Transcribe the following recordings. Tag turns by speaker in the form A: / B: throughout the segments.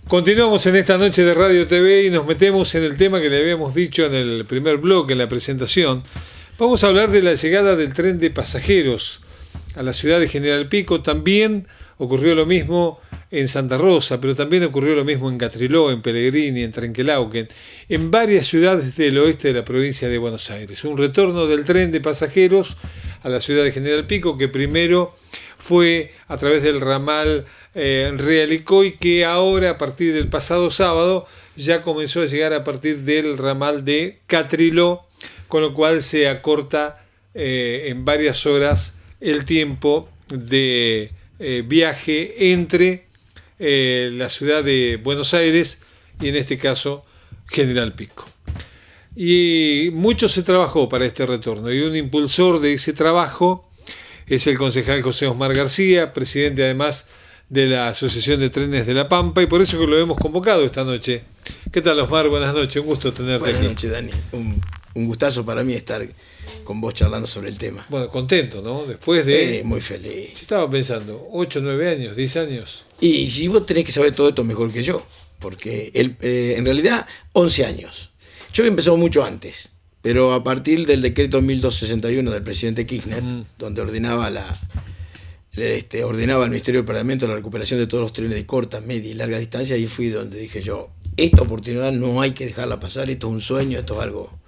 A: Continuamos en esta noche de Radio TV y nos metemos en el tema que le habíamos dicho en el primer bloque, en la presentación. Vamos a hablar de la llegada del tren de pasajeros a la ciudad de General Pico. También ocurrió lo mismo en Santa Rosa, pero también ocurrió lo mismo en Catriló, en Pellegrini, en Trenquelauquen, en varias ciudades del oeste de la provincia de Buenos Aires. Un retorno del tren de pasajeros a la ciudad de General Pico, que primero fue a través del ramal Realicó y que ahora, a partir del pasado sábado, ya comenzó a llegar a partir del ramal de Catriló, con lo cual se acorta en varias horas el tiempo de viaje entre la ciudad de Buenos Aires y en este caso General Pico. Y mucho se trabajó para este retorno y un impulsor de ese trabajo es el concejal José Osmar García, presidente además de la Asociación de Trenes de La Pampa, y por eso que lo hemos convocado esta noche. ¿Qué tal, Osmar? Buenas noches, un gusto tenerte aquí.
B: Buenas noches, Dani. Un gustazo para mí estar con vos charlando sobre el tema.
A: Bueno, contento, ¿no? Después de...
B: Muy feliz.
A: Yo estaba pensando, 8, 9 años, 10 años.
B: Y si vos tenés que saber todo esto mejor que yo, porque él, en realidad, 11 años. Yo había empezado mucho antes, pero a partir del decreto 1261 del presidente Kirchner, donde ordenaba ordenaba al Ministerio de Planeamiento la recuperación de todos los trenes de corta, media y larga distancia, ahí fui donde dije yo, esta oportunidad no hay que dejarla pasar, esto es un sueño, esto es algo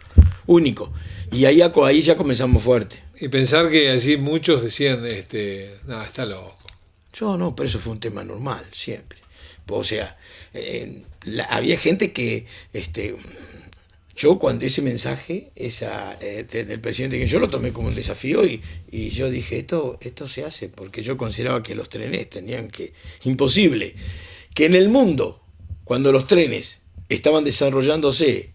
B: único. Y ahí ya comenzamos fuerte.
A: Y pensar que allí muchos decían, nada, está loco.
B: Yo no, pero eso fue un tema normal, siempre. O sea, había gente que... yo cuando ese mensaje del presidente, que yo lo tomé como un desafío y yo dije, esto se hace, porque yo consideraba que los trenes tenían que... Imposible que en el mundo, cuando los trenes estaban desarrollándose,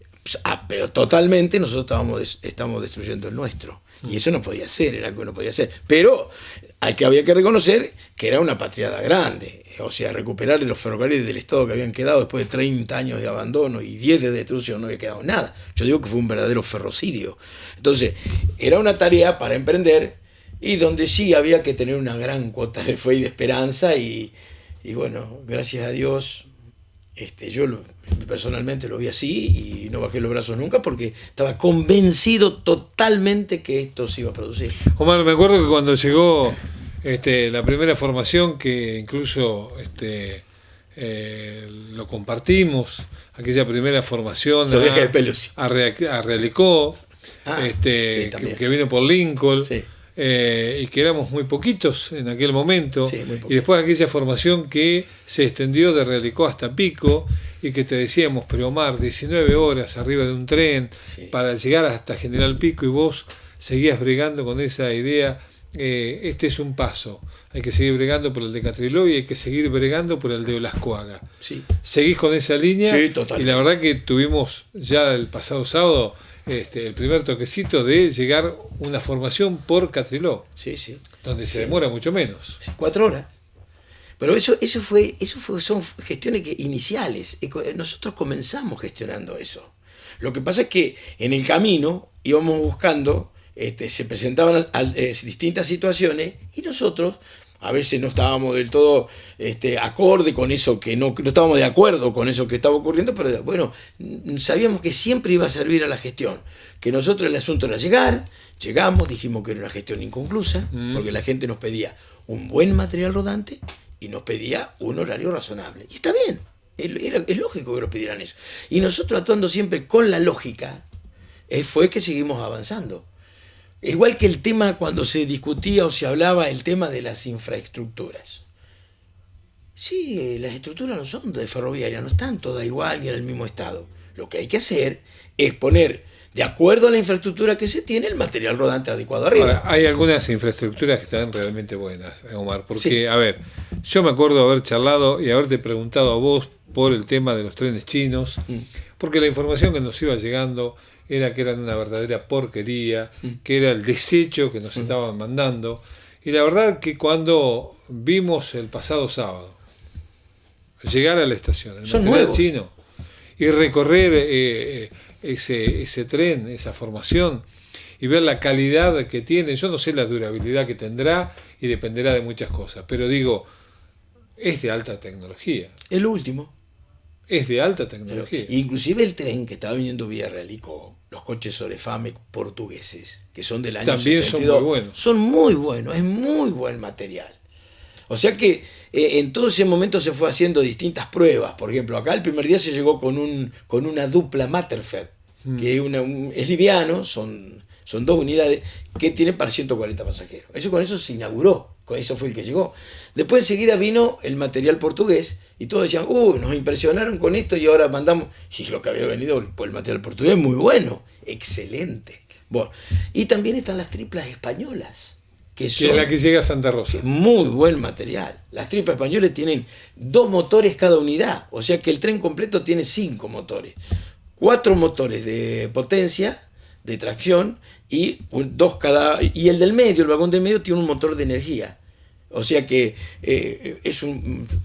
B: pero totalmente, nosotros estamos destruyendo el nuestro. Y eso no podía ser, era algo que no podía ser. Pero había que reconocer que era una patriada grande. O sea, recuperar los ferrocarriles del Estado que habían quedado después de 30 años de abandono y 10 de destrucción, no había quedado nada. Yo digo que fue un verdadero ferrocidio. Entonces, era una tarea para emprender y donde sí había que tener una gran cuota de fe y de esperanza y bueno, gracias a Dios, yo personalmente lo vi así y no bajé los brazos nunca porque estaba convencido totalmente que esto se iba a producir.
A: Omar, me acuerdo que cuando llegó la primera formación, que incluso lo compartimos, aquella primera formación a Realicó,
B: sí,
A: que vino por Lincoln,
B: sí.
A: Y que éramos muy poquitos en aquel momento,
B: Sí,
A: y después aquella formación que se extendió de Realicó hasta Pico, y que te decíamos, pero Omar, 19 horas arriba de un tren para llegar hasta General Pico, y vos seguías bregando con esa idea. Este es un paso, hay que seguir bregando por el de Catriló y hay que seguir bregando por el de Olascoaga.
B: Sí.
A: Seguís con esa línea,
B: sí, totalmente.
A: Y la verdad que tuvimos ya el pasado sábado el primer toquecito de llegar una formación por Catriló,
B: sí,
A: donde se demora mucho menos.
B: Sí, 4 horas. Pero eso son gestiones iniciales. Nosotros comenzamos gestionando eso. Lo que pasa es que en el camino íbamos buscando, se presentaban distintas situaciones y nosotros a veces no estábamos del todo acorde con eso, que no estábamos de acuerdo con eso que estaba ocurriendo, pero bueno, sabíamos que siempre iba a servir a la gestión, que nosotros el asunto era llegar, llegamos, dijimos que era una gestión inconclusa, porque la gente nos pedía un buen material rodante y nos pedía un horario razonable. Y está bien, es lógico que nos pidieran eso. Y nosotros actuando siempre con la lógica, fue que seguimos avanzando. Igual que el tema cuando se discutía o se hablaba el tema de las infraestructuras. Sí, las estructuras no son de ferroviaria, no están todas igual ni en el mismo estado. Lo que hay que hacer es poner, de acuerdo a la infraestructura que se tiene, el material rodante adecuado arriba.
A: Ahora, hay algunas infraestructuras que están realmente buenas, Omar, porque, a ver, yo me acuerdo haber charlado y haberte preguntado a vos por el tema de los trenes chinos, porque la información que nos iba llegando era que eran una verdadera porquería, que era el desecho que nos estaban mandando. Y la verdad que cuando vimos el pasado sábado llegar a la estación, el material chino, y recorrer ese tren, esa formación, y ver la calidad que tiene, yo no sé la durabilidad que tendrá y dependerá de muchas cosas, pero digo, es de alta tecnología.
B: Es lo último.
A: Es de alta
B: Pero,
A: tecnología.
B: inclusive el tren que estaba viniendo vía Realico, los coches Orefame portugueses, que son del año
A: También
B: 72,
A: son muy buenos.
B: son muy buenos, es muy buen material. O sea que en todo ese momento se fue haciendo distintas pruebas. Por ejemplo, acá el primer día se llegó con una dupla Matterfeld, que es liviano, son dos unidades que tienen para 140 pasajeros. Eso con eso se inauguró, con eso fue el que llegó. Después enseguida vino el material portugués y todos decían, nos impresionaron con esto y ahora mandamos. Y lo que había venido por el material portugués, muy bueno, excelente. Bueno, y también están las triplas españolas, que
A: es la que llega a Santa Rosa.
B: Muy buen material. Las triplas españolas tienen 2 motores cada unidad, o sea que el tren completo tiene 5 motores. 4 motores de potencia, de tracción, y 2 cada. Y el del medio, el vagón del medio, tiene un motor de energía. O sea que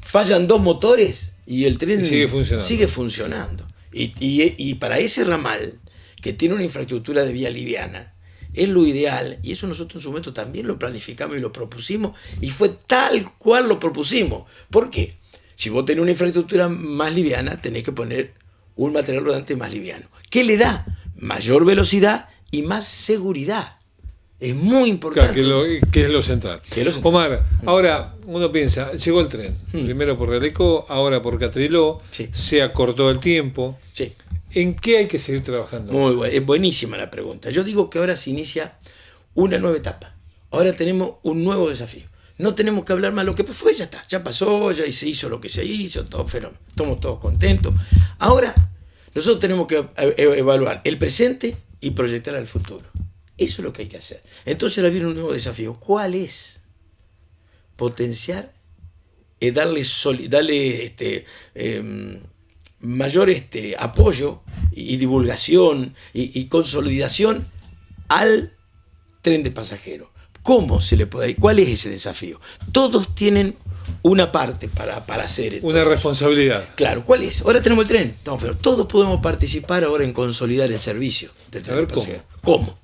B: fallan 2 motores y el tren sigue funcionando. Y para ese ramal, que tiene una infraestructura de vía liviana, es lo ideal, y eso nosotros en su momento también lo planificamos y lo propusimos, y fue tal cual lo propusimos. ¿Por qué? Si vos tenés una infraestructura más liviana, tenés que poner un material rodante más liviano. ¿Qué le da? Mayor velocidad y más seguridad. Es muy importante.
A: Claro, que es lo central. Omar, ahora uno piensa, llegó el tren, primero por Realeco, ahora por Catriló,
B: sí.
A: Se acortó el tiempo.
B: Sí.
A: ¿En qué hay que seguir trabajando?
B: Muy bueno, es buenísima la pregunta. Yo digo que ahora se inicia una nueva etapa. Ahora tenemos un nuevo desafío. No tenemos que hablar más lo que fue, ya está, ya pasó, ya se hizo lo que se hizo, todo fenómeno. Estamos todos contentos. Ahora nosotros tenemos que evaluar el presente y proyectar al futuro. Eso es lo que hay que hacer. Entonces ahora viene un nuevo desafío. ¿Cuál es? Potenciar, darle mayor apoyo y divulgación y consolidación al tren de pasajeros. ¿Cómo se le puede ir? ¿Cuál es ese desafío? Todos tienen una parte para hacer.
A: Una responsabilidad.
B: Claro, ¿cuál es? Ahora tenemos el tren. Pero todos podemos participar ahora en consolidar el servicio del tren de pasajeros. ¿Cómo?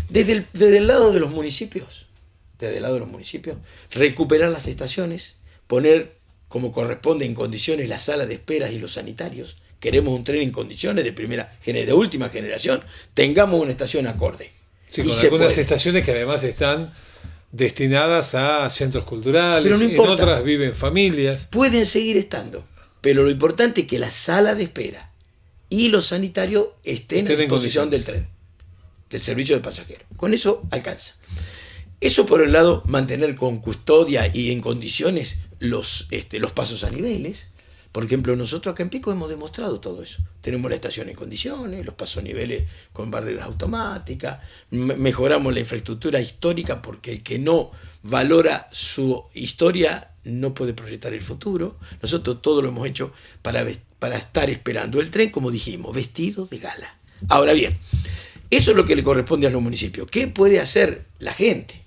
B: Desde el lado de los municipios, recuperar las estaciones, poner como corresponde en condiciones las salas de espera y los sanitarios. Queremos un tren en condiciones de última generación, tengamos una estación acorde.
A: Sí, con algunas estaciones que además están destinadas a centros culturales,
B: pero no importa.
A: En otras viven familias.
B: Pueden seguir estando, pero lo importante es que la sala de espera y los sanitarios estén en disposición del tren, del servicio de pasajeros. Con eso alcanza. Eso por el lado, mantener con custodia y en condiciones los pasos a niveles. Por ejemplo, nosotros acá en Pico hemos demostrado todo eso. Tenemos la estación en condiciones, los pasos a niveles con barreras automáticas, mejoramos la infraestructura histórica porque el que no valora su historia no puede proyectar el futuro. Nosotros todo lo hemos hecho para estar esperando el tren, como dijimos, vestido de gala. Ahora bien, eso es lo que le corresponde a los municipios. ¿Qué puede hacer la gente?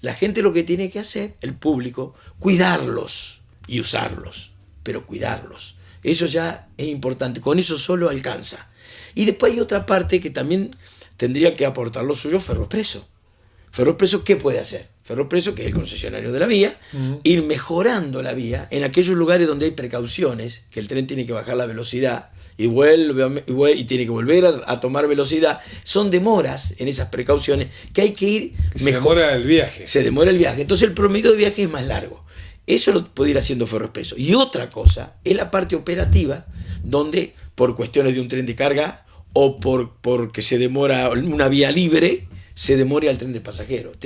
B: La gente lo que tiene que hacer, el público, cuidarlos y usarlos, pero cuidarlos. Eso ya es importante, con eso solo alcanza. Y después hay otra parte que también tendría que aportar lo suyo Ferroexpreso. Ferroexpreso, ¿qué puede hacer? Ferroexpreso, que es el concesionario de la vía, ir mejorando la vía en aquellos lugares donde hay precauciones, que el tren tiene que bajar la velocidad y vuelve y tiene que volver a tomar velocidad. Son demoras en esas precauciones que hay que ir
A: Se demora el viaje.
B: Se demora el viaje. Entonces el promedio de viaje es más largo. Eso lo puede ir haciendo Ferroexpreso. Y otra cosa es la parte operativa, donde por cuestiones de un tren de carga o porque se demora una vía libre, se demore al tren de pasajeros.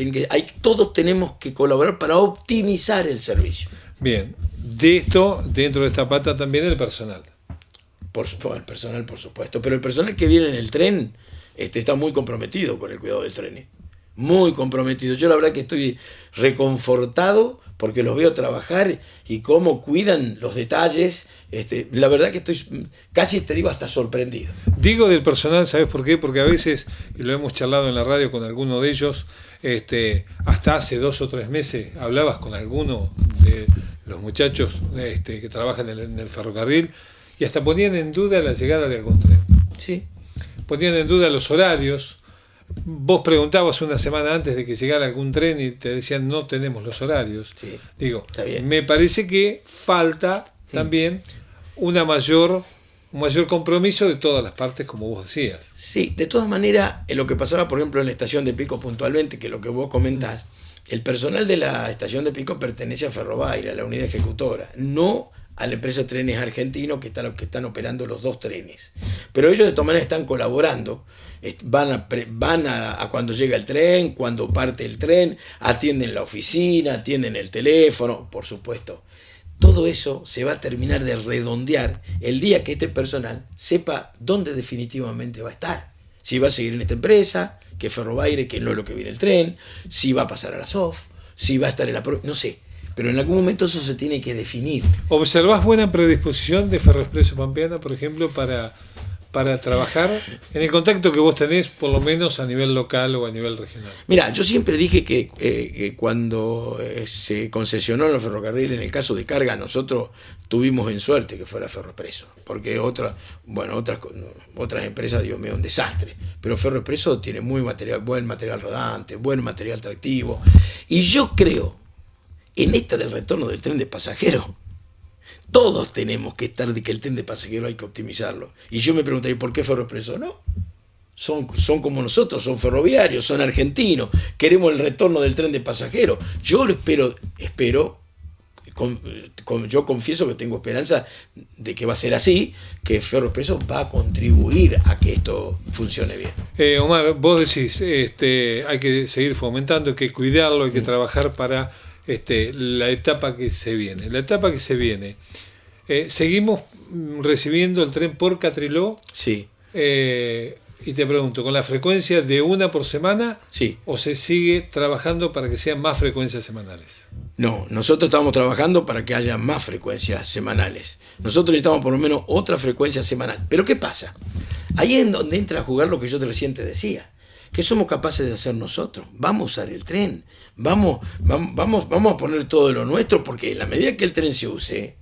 B: Todos tenemos que colaborar para optimizar el servicio.
A: Bien, de esto, dentro de esta pata también el personal.
B: El personal, por supuesto. Pero el personal que viene en el tren está muy comprometido con el cuidado del tren. Muy comprometido. Yo la verdad que estoy reconfortado porque los veo trabajar y cómo cuidan los detalles. La verdad que estoy casi, te digo, hasta sorprendido.
A: Digo del personal, ¿sabes por qué? Porque a veces, y lo hemos charlado en la radio con alguno de ellos, hasta hace 2 o 3 meses hablabas con alguno de los muchachos que trabajan en el ferrocarril y hasta ponían en duda la llegada de algún tren.
B: Sí.
A: Ponían en duda los horarios. Vos preguntabas una semana antes de que llegara algún tren y te decían no tenemos los horarios.
B: Sí,
A: digo,
B: está bien.
A: Me parece que falta también un mayor compromiso de todas las partes, como vos decías.
B: Sí, de todas maneras, en lo que pasaba, por ejemplo, en la estación de Pico puntualmente, que es lo que vos comentás, el personal de la estación de Pico pertenece a Ferrobaire, a la unidad ejecutora, no a la empresa de Trenes Argentino, que están operando los dos trenes. Pero ellos de todas maneras están colaborando, van a cuando llega el tren, cuando parte el tren, atienden la oficina, atienden el teléfono, por supuesto. Todo eso se va a terminar de redondear el día que este personal sepa dónde definitivamente va a estar. Si va a seguir en esta empresa, que es Ferrobaire, que no es lo que viene el tren, si va a pasar a la SOF, si va a estar en la... no sé, pero en algún momento eso se tiene que definir.
A: ¿Observás buena predisposición de Ferroexpreso Pampeana, por ejemplo, para trabajar en el contacto que vos tenés, por lo menos a nivel local o a nivel regional?
B: Mira, yo siempre dije que cuando se concesionó los ferrocarriles, en el caso de carga, nosotros tuvimos en suerte que fuera Ferroexpreso, porque otras empresas, Dios mío, un desastre, pero Ferroexpreso tiene buen material rodante, buen material tractivo, y yo creo, en esta del retorno del tren de pasajeros, todos tenemos que estar de que el tren de pasajeros hay que optimizarlo. Y yo me pregunté, ¿por qué Ferroexpreso? No, son como nosotros, son ferroviarios, son argentinos, queremos el retorno del tren de pasajeros. Yo lo espero, yo confieso que tengo esperanza de que va a ser así, que Ferroexpreso va a contribuir a que esto funcione bien.
A: Omar, vos decís, hay que seguir fomentando, hay que cuidarlo, hay que trabajar para... la etapa que se viene. La etapa que se viene. Seguimos recibiendo el tren por Catriló.
B: Sí.
A: Y te pregunto, ¿con la frecuencia de una por semana?
B: Sí.
A: ¿O se sigue trabajando para que sean más frecuencias semanales?
B: No, nosotros estamos trabajando para que haya más frecuencias semanales. Nosotros necesitamos por lo menos otra frecuencia semanal. Pero ¿qué pasa? Ahí es donde entra a jugar lo que yo recién te decía. ¿Qué somos capaces de hacer nosotros? Vamos a usar el tren, vamos a poner todo lo nuestro, porque en la medida que el tren se use,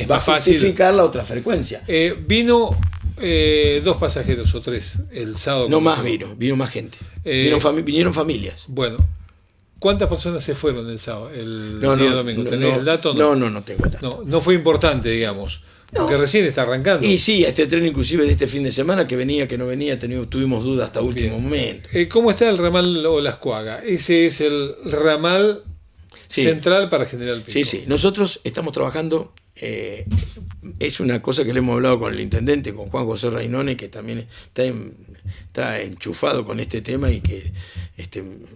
B: va a justificar la otra frecuencia.
A: Vino 2 pasajeros o 3 el sábado.
B: No más vino más gente. Vinieron familias.
A: Bueno, ¿cuántas personas se fueron el sábado, día domingo? ¿Tenés el dato?
B: No tengo el dato.
A: No fue importante, digamos. Porque recién está arrancando.
B: Y sí, este tren inclusive de este fin de semana, que venía, que no venía, tuvimos dudas hasta último momento.
A: ¿Cómo está el ramal Olascuaga? Ese es el ramal central para General Pico.
B: Sí. Nosotros estamos trabajando, es una cosa que le hemos hablado con el intendente, con Juan José Rainone, que también está enchufado con este tema y que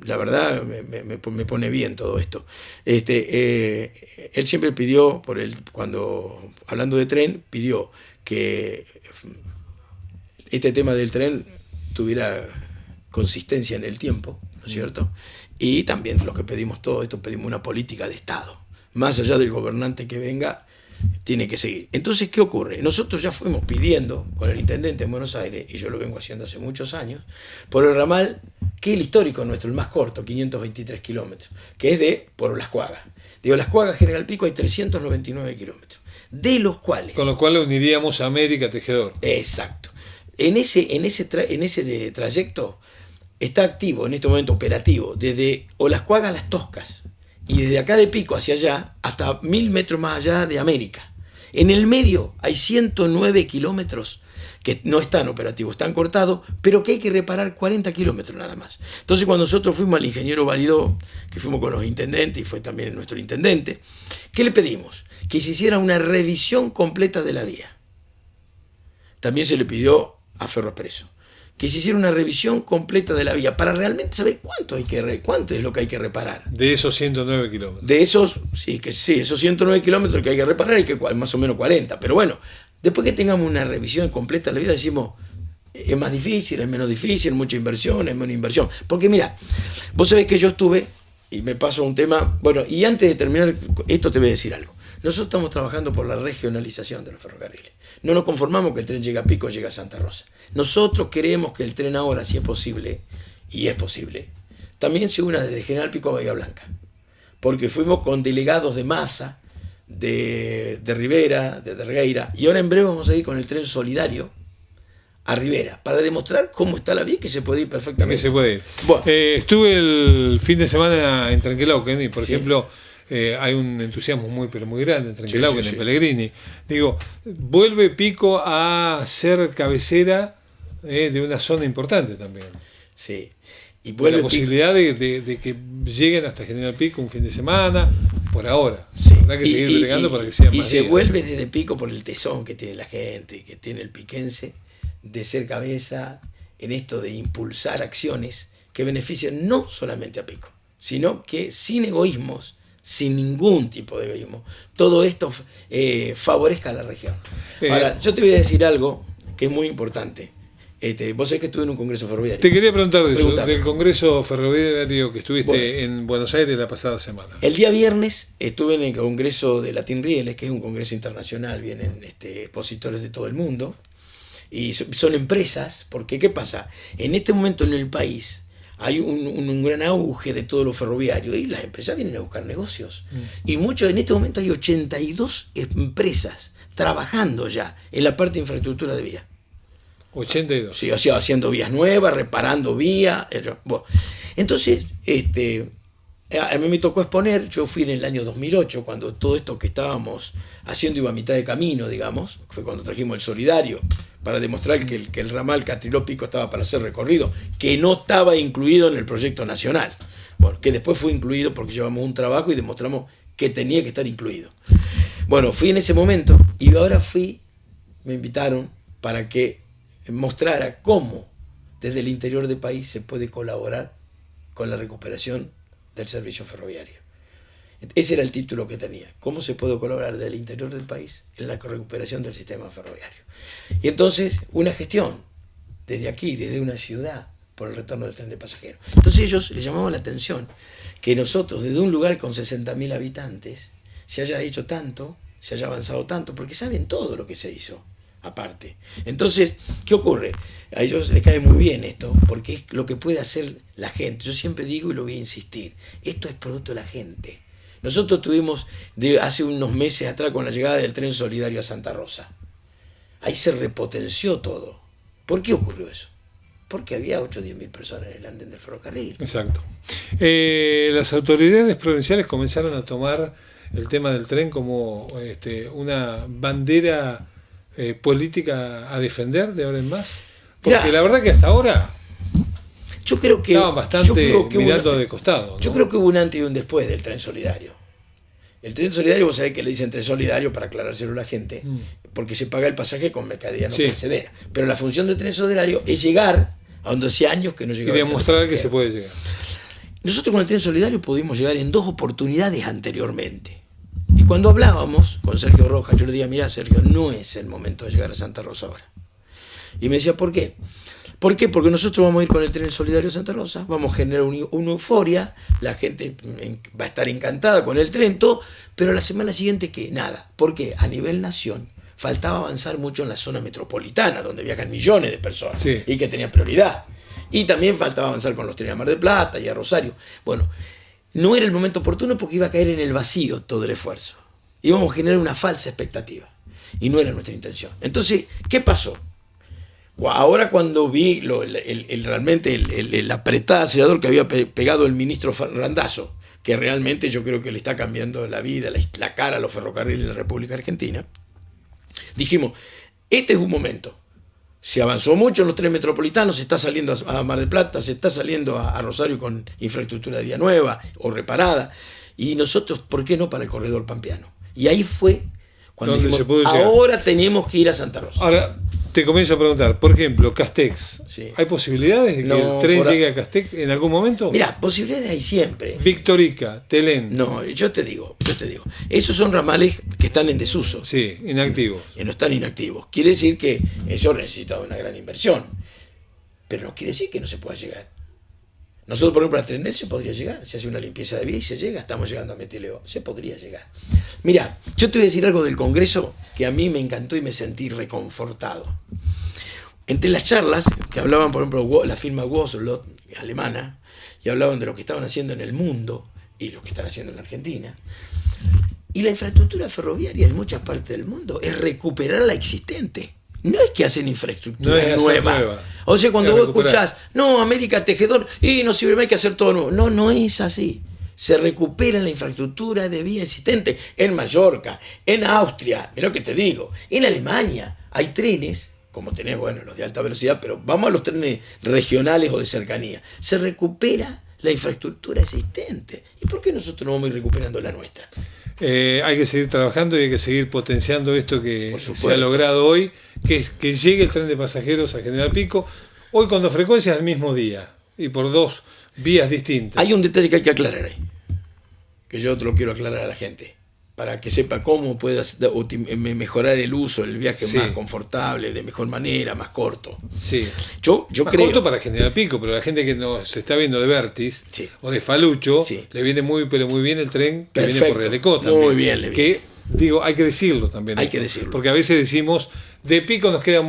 B: la verdad me pone bien todo esto. Él siempre pidió, cuando hablando de tren, pidió que este tema del tren tuviera consistencia en el tiempo, ¿no es cierto? Y también lo que pedimos todo esto, pedimos una política de Estado. Más allá del gobernante que venga, tiene que seguir. Entonces, ¿qué ocurre? Nosotros ya fuimos pidiendo con el intendente en Buenos Aires, y yo lo vengo haciendo hace muchos años, por el ramal, que es el histórico nuestro, el más corto, 523 kilómetros, que es por Olascuaga. De Olascuaga a General Pico hay 399 kilómetros, de los cuales...
A: Con lo cual uniríamos a América Tejedor.
B: Exacto. En ese trayecto está activo, en este momento operativo, desde Olascuaga a Las Toscas, y desde acá de Pico hacia allá, hasta 1000 metros más allá de América. En el medio hay 109 kilómetros que no están operativos, están cortados, pero que hay que reparar 40 kilómetros nada más. Entonces, cuando nosotros fuimos al ingeniero Validó, que fuimos con los intendentes, y fue también nuestro intendente, ¿qué le pedimos? Que se hiciera una revisión completa de la vía. También se le pidió a Ferroexpreso que se hiciera una revisión completa de la vía para realmente saber cuánto es lo que hay que reparar.
A: De esos 109 kilómetros.
B: De esos, esos 109 kilómetros que hay que reparar, hay que más o menos 40. Pero bueno, después que tengamos una revisión completa de la vía, decimos, es más difícil, es menos difícil, mucha inversión, es menos inversión. Porque mira, vos sabés que yo estuve, y me paso un tema, bueno, y antes de terminar esto te voy a decir algo. Nosotros estamos trabajando por la regionalización de los ferrocarriles. No nos conformamos que el tren llegue a Pico o llegue a Santa Rosa. Nosotros queremos que el tren ahora, si es posible, y es posible, también se una desde General Pico a Bahía Blanca. Porque fuimos con delegados de Massa, de Rivera, de Dergueira, y ahora en breve vamos a ir con el tren solidario a Rivera, para demostrar cómo está la vía y que se puede ir perfectamente.
A: Que se puede ir.
B: Bueno.
A: Estuve el fin de semana en Trenquelauquen y, por ejemplo, hay un entusiasmo pero muy grande entre
B: Sí,
A: Trenquelauquen y Pellegrini. Digo, vuelve Pico a ser cabecera de una zona importante también.
B: Sí. Y
A: la posibilidad de que lleguen hasta General Pico un fin de semana, por ahora.
B: Sí.
A: Habrá que seguir bregando para que sean
B: y
A: más
B: se
A: días.
B: vuelve desde Pico por el tesón que tiene la gente, que tiene el piquense, de ser cabeza en esto de impulsar acciones que benefician no solamente a Pico, sino que sin egoísmos, sin ningún tipo de egoísmo, todo esto favorezca a la región. Ahora, yo te voy a decir algo que es muy importante. Vos sabés que estuve en un congreso ferroviario.
A: Te quería preguntar de eso, del congreso ferroviario que estuviste en Buenos Aires la pasada semana.
B: El día viernes estuve en el congreso de Latin Rieles, que es un congreso internacional, vienen expositores de todo el mundo, y son empresas, porque ¿qué pasa? En este momento en el país hay un gran auge de todo lo ferroviario y las empresas vienen a buscar negocios. Y en este momento hay 82 empresas trabajando ya en la parte de infraestructura de vía.
A: 82.
B: Sí, o sea, haciendo vías nuevas, reparando vías. Bueno. Entonces, a mí me tocó exponer, yo fui en el año 2008, cuando todo esto que estábamos haciendo iba a mitad de camino, digamos, fue cuando trajimos el solidario, para demostrar que el ramal Castriló-Pico estaba para ser recorrido, que no estaba incluido en el proyecto nacional. Bueno, que después fue incluido porque llevamos un trabajo y demostramos que tenía que estar incluido. Bueno, fui en ese momento y ahora me invitaron para que mostrara cómo desde el interior del país se puede colaborar con la recuperación del servicio ferroviario. Ese era el título que tenía. ¿Cómo se puede colaborar desde el interior del país en la recuperación del sistema ferroviario? Y entonces, una gestión desde aquí, desde una ciudad, por el retorno del tren de pasajeros. Entonces ellos les llamaban la atención que nosotros, desde un lugar con 60.000 habitantes, se haya hecho tanto, se haya avanzado tanto, porque saben todo lo que se hizo. Aparte. Entonces, ¿qué ocurre? A ellos les cae muy bien esto, porque es lo que puede hacer la gente. Yo siempre digo y lo voy a insistir, esto es producto de la gente. Nosotros tuvimos hace unos meses atrás con la llegada del tren solidario a Santa Rosa. Ahí se repotenció todo. ¿Por qué ocurrió eso? Porque había 8 o 10 mil personas en el andén del ferrocarril.
A: Exacto. Las autoridades provinciales comenzaron a tomar el tema del tren como una bandera política a defender de ahora en más, porque la verdad que hasta ahora
B: yo creo que
A: estaban bastante mirando de costado, ¿no?
B: Yo creo que hubo un antes y un después del tren solidario. El tren solidario, vos sabés que le dicen tren solidario para aclarárselo a la gente, porque se paga el pasaje con mercadería no perecedera. Pero la función del tren solidario es llegar a donde hacía años que no llegaba.
A: Y demostrar que se puede llegar.
B: Nosotros con el tren solidario pudimos llegar en 2 oportunidades anteriormente. Y cuando hablábamos con Sergio Rojas, yo le decía, mirá Sergio, no es el momento de llegar a Santa Rosa ahora. Y me decía, ¿por qué? ¿Por qué? Porque nosotros vamos a ir con el tren solidario a Santa Rosa, vamos a generar una euforia, la gente va a estar encantada con el tren, todo, pero la semana siguiente, ¿qué? Nada. ¿Por qué? A nivel nación faltaba avanzar mucho en la zona metropolitana, donde viajan millones de personas y que tenía prioridad. Y también faltaba avanzar con los trenes a Mar del Plata y a Rosario. Bueno, no era el momento oportuno porque iba a caer en el vacío todo el esfuerzo. Íbamos a generar una falsa expectativa. Y no era nuestra intención. Entonces, ¿qué pasó? Ahora cuando vi realmente el apretado acelerador que había pegado el ministro Randazzo, que realmente yo creo que le está cambiando la vida, la cara a los ferrocarriles de la República Argentina, dijimos, este es un momento. Se avanzó mucho en los trenes metropolitanos, se está saliendo a Mar del Plata, se está saliendo a Rosario con infraestructura de vía nueva o reparada, y nosotros, ¿por qué no para el corredor pampeano? Y ahí fue cuando dijimos, ahora tenemos que ir a Santa Rosa.
A: Ahora, te comienzo a preguntar, por ejemplo, Castex, ¿hay posibilidades de que el tren llegue a Castex en algún momento?
B: Mirá, posibilidades hay siempre.
A: Victorica, Telén.
B: No, yo te digo, esos son ramales que están en desuso.
A: Sí, inactivos.
B: No están inactivos. Quiere decir que eso necesita una gran inversión, pero no quiere decir que no se pueda llegar. Nosotros, por ejemplo, a Trenel se podría llegar, se hace una limpieza de vía y se llega, estamos llegando a Metileo, se podría llegar. Mirá, yo te voy a decir algo del Congreso que a mí me encantó y me sentí reconfortado. Entre las charlas, que hablaban, por ejemplo, la firma Woslot, alemana, y hablaban de lo que estaban haciendo en el mundo y lo que están haciendo en la Argentina, y la infraestructura ferroviaria en muchas partes del mundo es recuperar la existente. No es que hacen infraestructura nueva. O sea, cuando vos escuchás, no, América Tejedor, y no sirve, hay que hacer todo nuevo. No, no es así. se recupera la infraestructura de vía existente en Mallorca, en Austria, mira lo que te digo, en Alemania hay trenes, como tenés, bueno, los de alta velocidad, pero vamos a los trenes regionales o de cercanía, se recupera la infraestructura existente. ¿Y por qué nosotros no vamos a ir recuperando la nuestra?
A: Hay que seguir trabajando y hay que seguir potenciando esto que se ha logrado hoy, que es que llegue el tren de pasajeros a General Pico, hoy con 2 frecuencias al mismo día y por 2 vías distintas.
B: Hay un detalle que hay que aclarar ahí, que yo te lo quiero aclarar a la gente, para que sepa cómo puede mejorar el uso, el viaje más confortable, de mejor manera, más corto.
A: Sí.
B: Yo
A: más
B: creo...
A: corto para General Pico, pero la gente que nos está viendo de Vértiz o de Falucho, le viene muy bien el tren que viene por Realicó también.
B: Muy bien, le viene.
A: Que, digo, hay que decirlo también.
B: Hay que decirlo.
A: Porque a veces decimos, de Pico nos quedan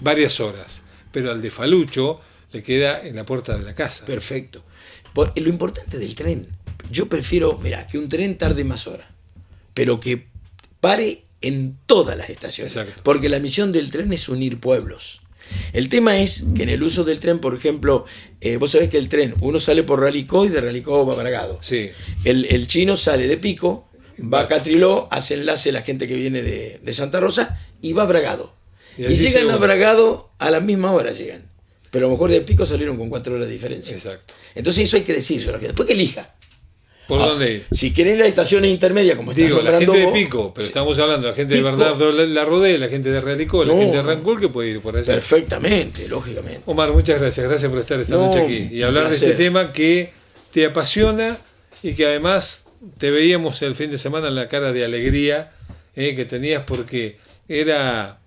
A: varias horas, pero al de Falucho le queda en la puerta de la casa.
B: Perfecto. Lo importante del tren, yo prefiero, mira, que un tren tarde más horas, pero que pare en todas las estaciones.
A: Exacto.
B: Porque la misión del tren es unir pueblos. El tema es que en el uso del tren, por ejemplo, vos sabés que el tren, uno sale por Realicó y de Realicó va a Bragado.
A: Sí.
B: El chino sale de Pico, va a Catriló, hace enlace la gente que viene de Santa Rosa y va a Bragado. Y llegan a Bragado a la misma hora llegan. Pero a lo mejor de Pico salieron con 4 horas de diferencia.
A: Exacto.
B: Entonces eso hay que decirlo. Después que elija.
A: ¿Por dónde ir?
B: Si quieren ir a estaciones intermedias, como estás
A: la gente de
B: vos,
A: Pico, pero estamos hablando de la gente de Bernardo Larrodé, la gente de Realicó, la gente de Rancul, que puede ir por allá.
B: Perfectamente, lógicamente.
A: Omar, muchas gracias. Gracias por estar esta noche aquí y hablar de este tema que te apasiona y que además te veíamos el fin de semana en la cara de alegría que tenías porque era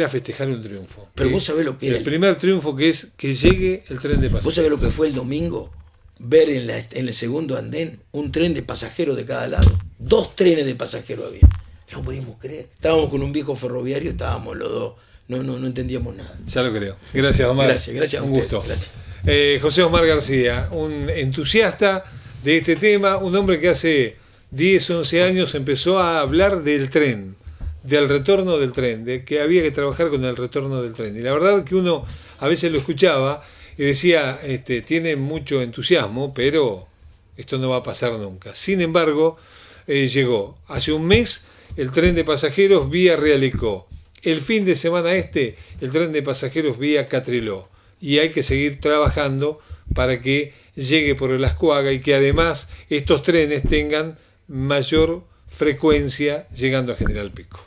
A: festejar un triunfo.
B: Pero vos sabés lo que era
A: el primer triunfo, que es que llegue el tren de pasajeros.
B: ¿Vos sabés lo que fue el domingo? Ver en el segundo andén un tren de pasajeros de cada lado. 2 trenes de pasajeros había. No podíamos creer. Estábamos con un viejo ferroviario, estábamos los dos. No entendíamos nada.
A: Ya lo creo. Gracias, Omar.
B: Gracias a
A: un
B: usted.
A: gusto.
B: Gracias.
A: José Omar García, un entusiasta de este tema, un hombre que hace 10, 11 años empezó a hablar del tren, del retorno del tren, de que había que trabajar con el retorno del tren. Y la verdad que uno a veces lo escuchaba y decía, tiene mucho entusiasmo, pero esto no va a pasar nunca. Sin embargo, llegó. Hace un mes el tren de pasajeros vía Realicó. El fin de semana el tren de pasajeros vía Catriló. Y hay que seguir trabajando para que llegue por el Ascuaga y que además estos trenes tengan mayor frecuencia llegando a General Pico.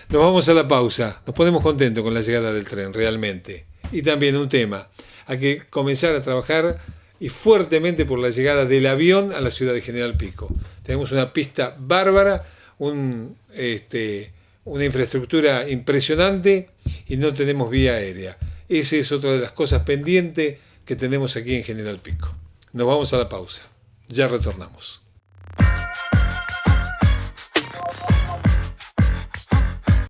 A: Nos vamos a la pausa. Nos ponemos contentos con la llegada del tren, realmente. Y también un tema. Hay que comenzar a trabajar y fuertemente por la llegada del avión a la ciudad de General Pico. Tenemos una pista bárbara, una infraestructura impresionante y no tenemos vía aérea. Esa es otra de las cosas pendientes que tenemos aquí en General Pico. Nos vamos a la pausa. Ya retornamos.